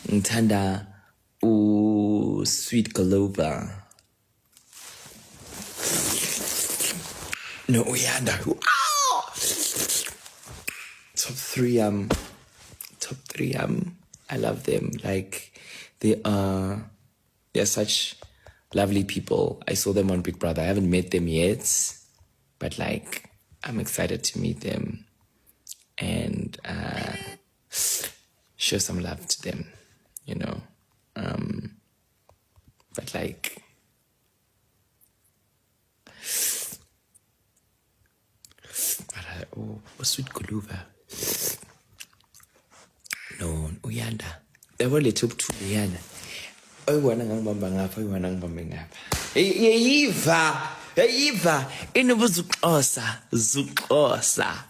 Ngithanda sweet Guluva. No, Uyanda. Top three, I love them. Like, they're such lovely people. I saw them on Big Brother. I haven't met them yet, but like, I'm excited to meet them and show some love to them, you know. But like, sweet Guluva. No, Uyanda. They were little to Uyanda. Oyiwana ngangibamba ngapha, oyiwana ngibambe ngapha. Yeyiva, inubuzuxosa, zuxosa.